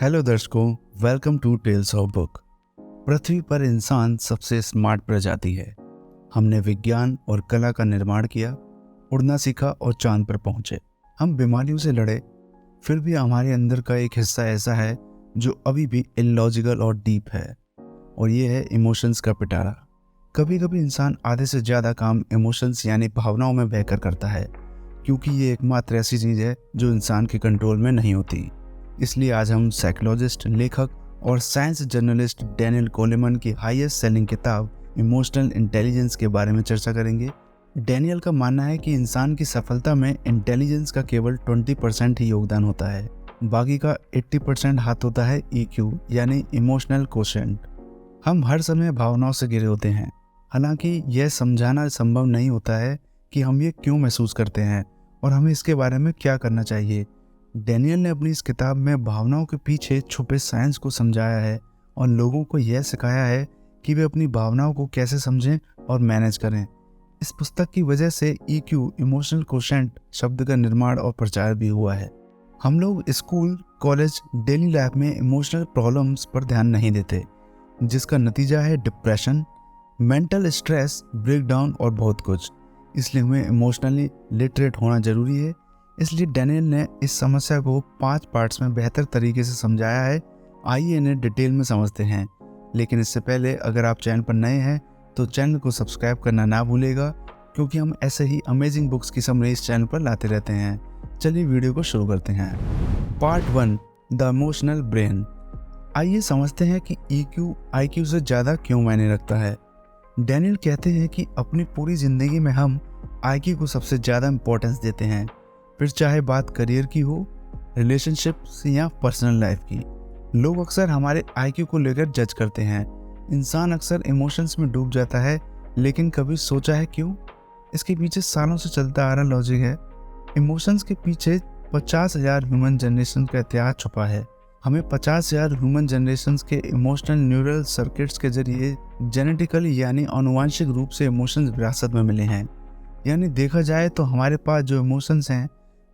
Hello दर्शकों, welcome to tales of book. पृथ्वी पर इंसान सबसे स्मार्ट प्रजाति है। हमने विज्ञान और कला का निर्माण किया, उड़ना सीखा और चांद पर पहुंचे। हम बीमारियों से लड़े, फिर भी हमारे अंदर का एक हिस्सा ऐसा है जो अभी भी इलॉजिकल और डीप है, और ये है इमोशंस का पिटारा। कभी कभी इंसान आधे से ज़्यादा काम इमोशंस यानी भावनाओं में बहकर करता है, क्योंकि ये एकमात्र ऐसी चीज़ है जो इंसान के कंट्रोल में नहीं होती। इसलिए आज हम साइकोलॉजिस्ट, लेखक और साइंस जर्नलिस्ट डैनियल कोलेमन की हाईएस्ट सेलिंग किताब इमोशनल इंटेलिजेंस के बारे में चर्चा करेंगे। डैनियल का मानना है कि इंसान की सफलता में इंटेलिजेंस का केवल 20% ही योगदान होता है, बाकी का 80% हाथ होता है EQ यानी इमोशनल कोशेंट। हम हर समय भावनाओं से घिरे होते हैं, हालांकि यह समझाना संभव नहीं होता है कि हम ये क्यों महसूस करते हैं और हमें इसके बारे में क्या करना चाहिए। डैनियल ने अपनी इस किताब में भावनाओं के पीछे छुपे साइंस को समझाया है और लोगों को यह सिखाया है कि वे अपनी भावनाओं को कैसे समझें और मैनेज करें। इस पुस्तक की वजह से EQ इमोशनल कोशेंट शब्द का निर्माण और प्रचार भी हुआ है। हम लोग स्कूल, कॉलेज, डेली लाइफ में इमोशनल प्रॉब्लम्स पर ध्यान नहीं देते, जिसका नतीजा है डिप्रेशन, मेंटल स्ट्रेस, ब्रेकडाउन और बहुत कुछ। इसलिए हमें इमोशनली लिटरेट होना जरूरी है। इसलिए डैनियल ने इस समस्या को 5 पार्ट्स में बेहतर तरीके से समझाया है। आइए इन्हें डिटेल में समझते हैं। लेकिन इससे पहले अगर आप चैनल पर नए हैं तो चैनल को सब्सक्राइब करना ना भूलिएगा, क्योंकि हम ऐसे ही अमेजिंग बुक्स की समरी इस चैनल पर लाते रहते हैं। चलिए वीडियो को शुरू करते हैं। Part 1, the emotional brain. आइए समझते हैं कि EQ IQ से ज़्यादा क्यों मायने रखता है। डैनियल कहते हैं कि अपनी पूरी ज़िंदगी में हम IQ को सबसे ज़्यादा इम्पोर्टेंस देते हैं, फिर चाहे बात करियर की हो, रिलेशनशिप्स या पर्सनल लाइफ की। लोग अक्सर हमारे IQ को लेकर जज करते हैं। इंसान अक्सर इमोशंस में डूब जाता है, लेकिन कभी सोचा है क्यों? इसके पीछे सालों से चलता आ रहा लॉजिक है। इमोशंस के पीछे 50,000 ह्यूमन जनरेशन का इतिहास छुपा है। हमें 50,000 ह्यूमन जनरेशन के इमोशनल न्यूरल सर्किट्स के जरिए जेनेटिकली यानी आनुवांशिक रूप से इमोशंस विरासत में मिले हैं। यानी देखा जाए तो हमारे पास जो इमोशंस हैं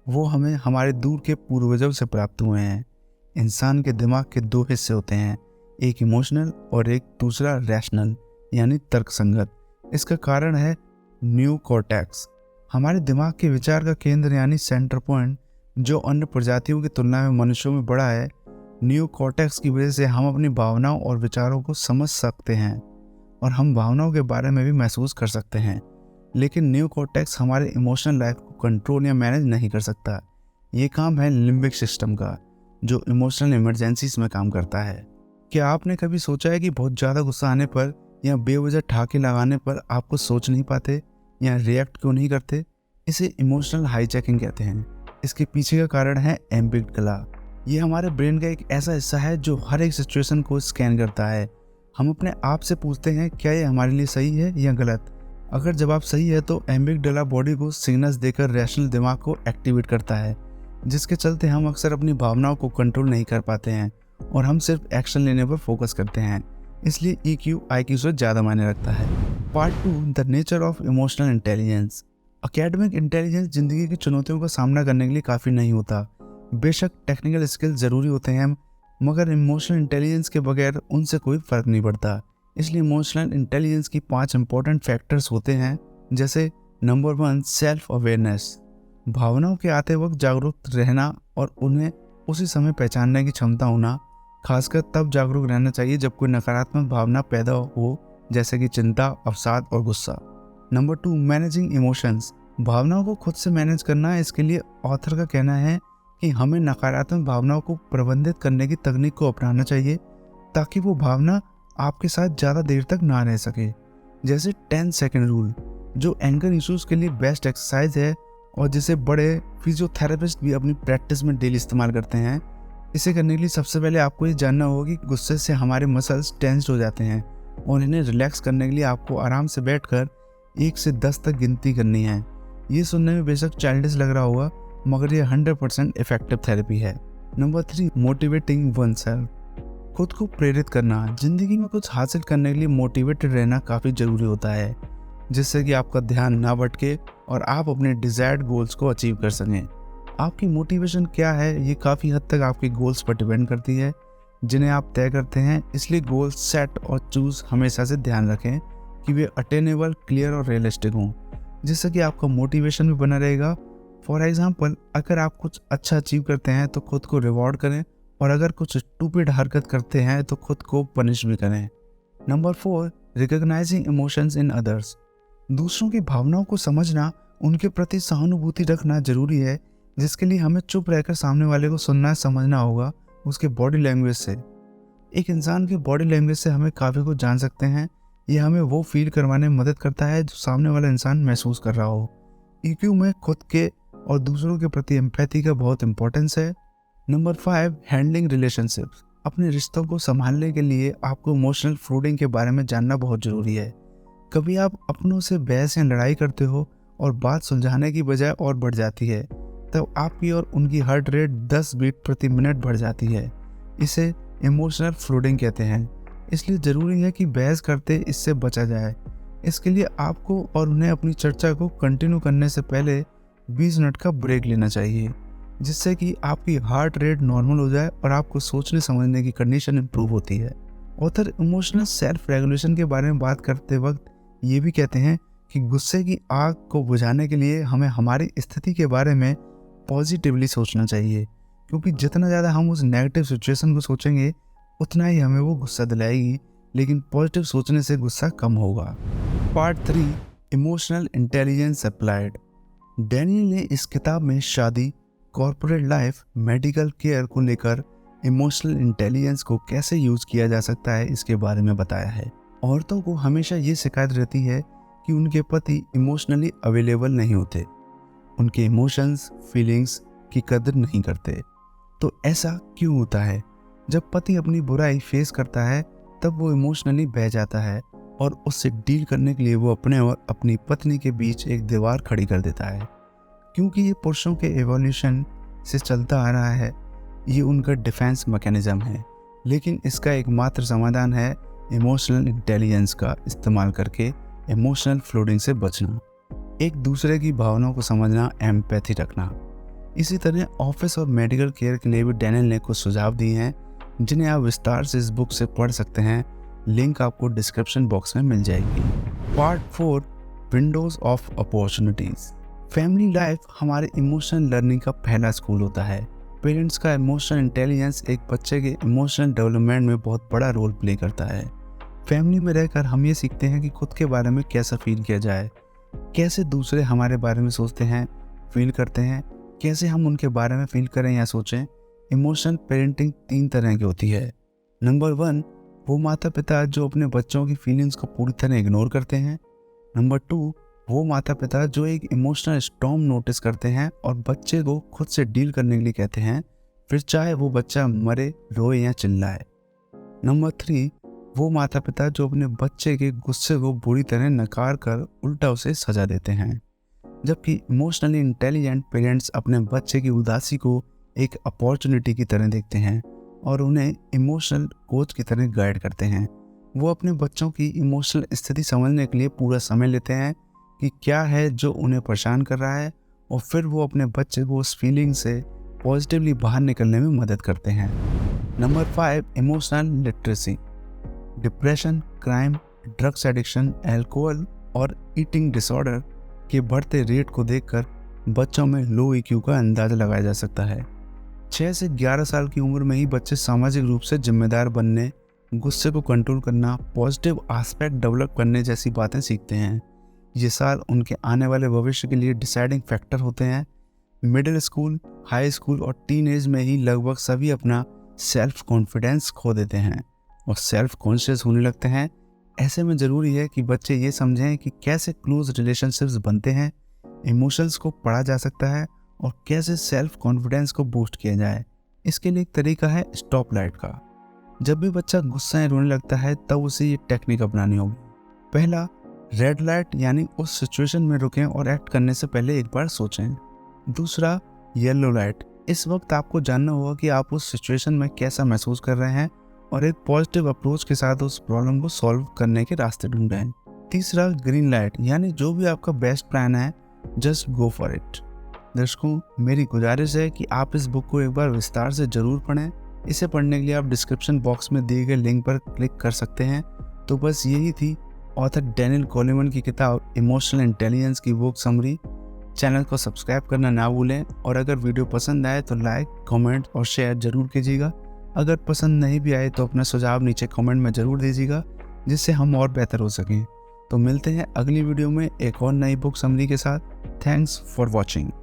वो हमें हमारे दूर के पूर्वजों से प्राप्त हुए हैं। इंसान के दिमाग के 2 हिस्से होते हैं, एक इमोशनल और एक दूसरा रैशनल यानी तर्कसंगत। इसका कारण है न्यूकॉर्टेक्स, हमारे दिमाग के विचार का केंद्र यानी सेंटर पॉइंट, जो अन्य प्रजातियों की तुलना में मनुष्यों में बड़ा है। न्यूकॉर्टेक्स की वजह से हम अपनी भावनाओं और विचारों को समझ सकते हैं और हम भावनाओं के बारे में भी महसूस कर सकते हैं। लेकिन न्यूकॉर्टेक्स हमारे इमोशनल लाइफ को कंट्रोल या मैनेज नहीं कर सकता। ये काम है लिम्बिक सिस्टम का, जो इमोशनल इमरजेंसीज में काम करता है। क्या आपने कभी सोचा है कि बहुत ज़्यादा गुस्सा आने पर या बेवजह ठाके लगाने पर आपको सोच नहीं पाते या रिएक्ट क्यों नहीं करते? इसे इमोशनल हाईजैकिंग कहते हैं। इसके पीछे का कारण है एम्बिगडाला। ये हमारे ब्रेन का एक ऐसा हिस्सा है जो हर एक सिचुएशन को स्कैन करता है। हम अपने आप से पूछते हैं, क्या ये हमारे लिए सही है या गलत? अगर जवाब सही है तो एम्बिगडाला बॉडी को सिग्नल्स देकर रैशनल दिमाग को एक्टिवेट करता है, जिसके चलते हम अक्सर अपनी भावनाओं को कंट्रोल नहीं कर पाते हैं और हम सिर्फ एक्शन लेने पर फोकस करते हैं। इसलिए EQ IQ से ज़्यादा मायने रखता है। Part 2, the nature of emotional intelligence. Academic intelligence जिंदगी की चुनौतियों का सामना करने के लिए काफ़ी नहीं होता। बेशक टेक्निकल स्किल ज़रूरी होते हैं, मगर इमोशनल इंटेलिजेंस के बगैर उनसे कोई फ़र्क नहीं पड़ता। इसलिए इमोशनल इंटेलिजेंस की 5 इंपॉर्टेंट फैक्टर्स होते हैं, जैसे नंबर 1, सेल्फ अवेयरनेस। भावनाओं के आते वक्त जागरूक रहना और उन्हें उसी समय पहचानने की क्षमता होना। खासकर तब जागरूक रहना चाहिए जब कोई नकारात्मक भावना पैदा हो, जैसे कि चिंता, अवसाद और गुस्सा। Number 2, managing emotions. भावनाओं को खुद से मैनेज करना। इसके लिए ऑथर का कहना है कि हमें नकारात्मक भावनाओं को प्रबंधित करने की तकनीक को अपनाना चाहिए, ताकि वो भावना आपके साथ ज़्यादा देर तक ना रह सके। जैसे 10 सेकंड रूल, जो एंगर इश्यूज के लिए बेस्ट एक्सरसाइज है और जिसे बड़े फिजियोथेरेपिस्ट भी अपनी प्रैक्टिस में डेली इस्तेमाल करते हैं। इसे करने के लिए सबसे पहले आपको ये जानना होगा कि गुस्से से हमारे मसल्स टेंस्ड हो जाते हैं और इन्हें रिलैक्स करने के लिए आपको आराम से बैठकर 1 से 10 तक गिनती करनी है। ये सुनने में बेशक चाइल्डिश लग रहा होगा, मगर ये 100% इफेक्टिव थेरेपी है। Number 3, motivating oneself. खुद को प्रेरित करना। जिंदगी में कुछ हासिल करने के लिए मोटिवेटेड रहना काफ़ी ज़रूरी होता है, जिससे कि आपका ध्यान ना भटके और आप अपने डिज़ायर्ड गोल्स को अचीव कर सकें। आपकी मोटिवेशन क्या है ये काफ़ी हद तक आपके गोल्स पर डिपेंड करती है जिन्हें आप तय करते हैं। इसलिए गोल सेट और चूज़ हमेशा से ध्यान रखें कि वे अटेनेबल, क्लियर और रियलिस्टिक हों, जिससे कि आपका मोटिवेशन भी बना रहेगा। फॉर एग्जाम्पल, अगर आप कुछ अच्छा अचीव करते हैं तो खुद को रिवॉर्ड करें, और अगर कुछ स्टूपिड हरकत करते हैं तो खुद को पनिश भी करें। Number 4, recognising emotions in others. दूसरों की भावनाओं को समझना, उनके प्रति सहानुभूति रखना जरूरी है, जिसके लिए हमें चुप रहकर सामने वाले को सुनना समझना होगा उसके बॉडी लैंग्वेज से। एक इंसान के बॉडी लैंग्वेज से हमें काफ़ी कुछ जान सकते हैं। ये हमें वो फील करवाने में मदद करता है जो सामने वाला इंसान महसूस कर रहा हो। ईक्यू में खुद के और दूसरों के प्रति एम्पैथी का बहुत इंपॉर्टेंस है। Number 5, handling relationships. अपने रिश्तों को संभालने के लिए आपको इमोशनल फ्रूडिंग के बारे में जानना बहुत ज़रूरी है। कभी आप अपनों से बहस या लड़ाई करते हो और बात सुलझाने की बजाय और बढ़ जाती है, तब आपकी और उनकी हार्ट रेट 10 बीट प्रति मिनट बढ़ जाती है। इसे इमोशनल फ्रूडिंग कहते हैं। इसलिए ज़रूरी है कि बहस करते इससे बचा जाए। इसके लिए आपको और उन्हें अपनी चर्चा को कंटिन्यू करने से पहले 20 मिनट का ब्रेक लेना चाहिए, जिससे कि आपकी हार्ट रेट नॉर्मल हो जाए और आपको सोचने समझने की कंडीशन इंप्रूव होती है। ऑथर इमोशनल सेल्फ रेगुलेशन के बारे में बात करते वक्त ये भी कहते हैं कि गुस्से की आग को बुझाने के लिए हमें हमारी स्थिति के बारे में पॉजिटिवली सोचना चाहिए, क्योंकि जितना ज़्यादा हम उस नेगेटिव सिचुएशन को सोचेंगे उतना ही हमें वो गुस्सा दिलाएगी, लेकिन पॉजिटिव सोचने से गुस्सा कम होगा। Part 3, emotional intelligence applied. Daniel ने इस किताब में शादी, कॉर्पोरेट लाइफ, मेडिकल केयर को लेकर इमोशनल इंटेलिजेंस को कैसे यूज़ किया जा सकता है इसके बारे में बताया है। औरतों को हमेशा ये शिकायत रहती है कि उनके पति इमोशनली अवेलेबल नहीं होते, उनके इमोशंस, फीलिंग्स की कदर नहीं करते। तो ऐसा क्यों होता है? जब पति अपनी बुराई फेस करता है तब वो इमोशनली बह जाता है और उससे डील करने के लिए वो अपने और अपनी पत्नी के बीच एक दीवार खड़ी कर देता है। क्योंकि ये पुरुषों के एवोल्यूशन से चलता आ रहा है, ये उनका डिफेंस मैकेनिज्म है। लेकिन इसका एकमात्र समाधान है इमोशनल इंटेलिजेंस का इस्तेमाल करके इमोशनल फ्लोडिंग से बचना, एक दूसरे की भावनाओं को समझना, एम्पैथी रखना। इसी तरह ऑफिस और मेडिकल केयर के लिए भी डैनियल ने कुछ सुझाव दिए हैं जिन्हें आप विस्तार से इस बुक से पढ़ सकते हैं। लिंक आपको डिस्क्रिप्शन बॉक्स में मिल जाएगी। Part 4, Windows of opportunities. Family life हमारे इमोशनल लर्निंग का पहला स्कूल होता है। पेरेंट्स का इमोशनल इंटेलिजेंस एक बच्चे के इमोशनल डेवलपमेंट में बहुत बड़ा रोल प्ले करता है। फैमिली में रहकर हम ये सीखते हैं कि खुद के बारे में कैसा फील किया जाए, कैसे दूसरे हमारे बारे में सोचते हैं, फील करते हैं, कैसे हम उनके बारे में फील करें या सोचें। इमोशनल पेरेंटिंग 3 तरह की होती है। नंबर 1, वो माता पिता जो अपने बच्चों की फीलिंग्स को पूरी तरह इग्नोर करते हैं। नंबर 2, वो माता पिता जो एक इमोशनल स्टॉर्म नोटिस करते हैं और बच्चे को खुद से डील करने के लिए कहते हैं, फिर चाहे वो बच्चा मरे, रोए या चिल्लाए। नंबर 3, वो माता पिता जो अपने बच्चे के गुस्से को बुरी तरह नकार कर उल्टा उसे सजा देते हैं। जबकि इमोशनली इंटेलिजेंट पेरेंट्स अपने बच्चे की उदासी को एक अपॉर्चुनिटी की तरह देखते हैं और उन्हें इमोशनल कोच की तरह गाइड करते हैं। वो अपने बच्चों की इमोशनल स्थिति समझने के लिए पूरा समय लेते हैं कि क्या है जो उन्हें परेशान कर रहा है, और फिर वो अपने बच्चे को उस फीलिंग से पॉजिटिवली बाहर निकलने में मदद करते हैं। Number 5, emotional literacy. Depression, crime, drugs addiction, alcohol और ईटिंग डिसऑर्डर के बढ़ते रेट को देखकर बच्चों में लो ईक्यू का अंदाजा लगाया जा सकता है। 6 से 11 साल की उम्र में ही बच्चे सामाजिक रूप से जिम्मेदार बनने, गुस्से को कंट्रोल करना, पॉजिटिव एस्पेक्ट डेवलप करने जैसी बातें सीखते हैं। ये साल उनके आने वाले भविष्य के लिए डिसाइडिंग फैक्टर होते हैं। मिडिल स्कूल, हाई स्कूल और टीन एज में ही लगभग सभी अपना सेल्फ कॉन्फिडेंस खो देते हैं और सेल्फ कॉन्शियस होने लगते हैं। ऐसे में ज़रूरी है कि बच्चे ये समझें कि कैसे क्लोज रिलेशनशिप्स बनते हैं, इमोशंस को पढ़ा जा सकता है और कैसे सेल्फ कॉन्फिडेंस को बूस्ट किया जाए। इसके लिए एक तरीका है स्टॉप लाइट का। जब भी बच्चा गुस्सा या रोने लगता है तब उसे ये टेक्निक अपनानी होगी। पहला, रेड लाइट, यानी उस सिचुएशन में रुकें और एक्ट करने से पहले एक बार सोचें। दूसरा, येलो लाइट, इस वक्त आपको जानना होगा कि आप उस सिचुएशन में कैसा महसूस कर रहे हैं और एक पॉजिटिव अप्रोच के साथ उस प्रॉब्लम को सॉल्व करने के रास्ते ढूंढें। तीसरा, ग्रीन लाइट, यानी जो भी आपका बेस्ट प्लान है, जस्ट गो फॉर इट। दर्शकों, मेरी गुजारिश है कि आप इस बुक को एक बार विस्तार से ज़रूर पढ़ें। इसे पढ़ने के लिए आप डिस्क्रिप्शन बॉक्स में दिए गए लिंक पर क्लिक कर सकते हैं। तो बस यही थी ऑथर डैनियल कॉलीमैन की किताब इमोशनल इंटेलिजेंस की बुक समरी। चैनल को सब्सक्राइब करना ना भूलें और अगर वीडियो पसंद आए तो लाइक, कमेंट और शेयर ज़रूर कीजिएगा। अगर पसंद नहीं भी आए तो अपना सुझाव नीचे कमेंट में ज़रूर दीजिएगा, जिससे हम और बेहतर हो सकें। तो मिलते हैं अगली वीडियो में एक और नई बुक समरी के साथ। Thanks for watching.